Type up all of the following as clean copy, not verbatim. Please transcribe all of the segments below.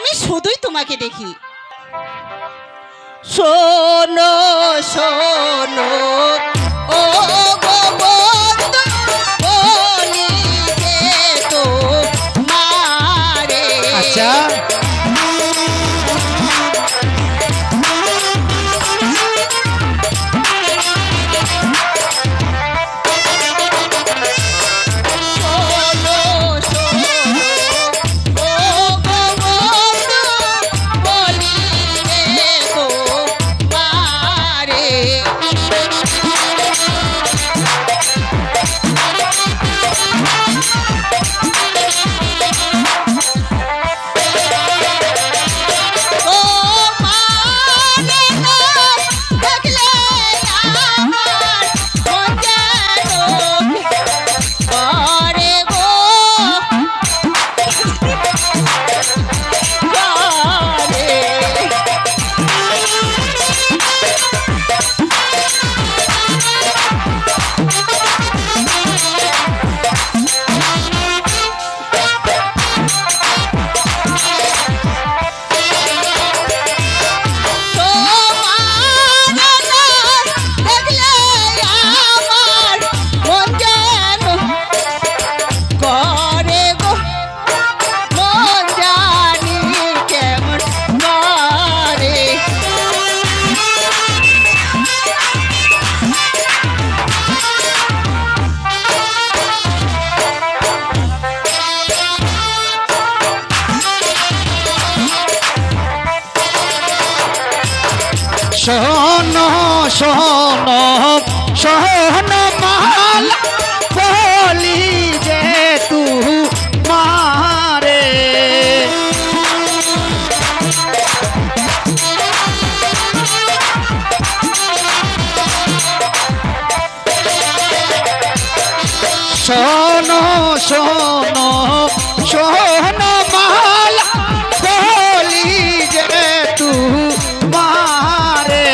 আমি শুধুই তোমাকে দেখি। শোনো শোনো ও গো বন্ধু, বলি যে তো মারে। আচ্ছা শোনো শোনো ও গো বন্ধু, বলি যে তো মারে। ও মারে না দেখলে আমার মন যেন করে গো করে। তোমার না দেখলে আমার মন যেন করে গো, মন জানি কেমন করে। শোনো শোনো শোনো মালা, বলি যে তু মারে। শোনো শোনো শোনো মালা, বলি যে তু মারে।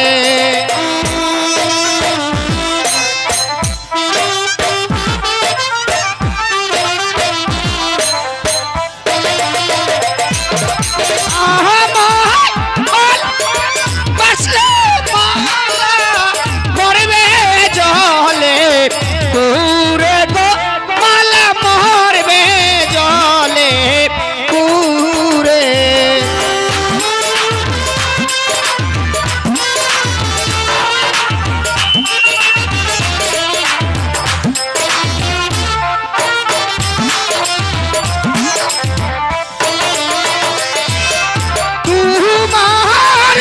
বাসলে মালা মরবে জলে পুরে গো, মালা মরবে জলে পুরে। তোমার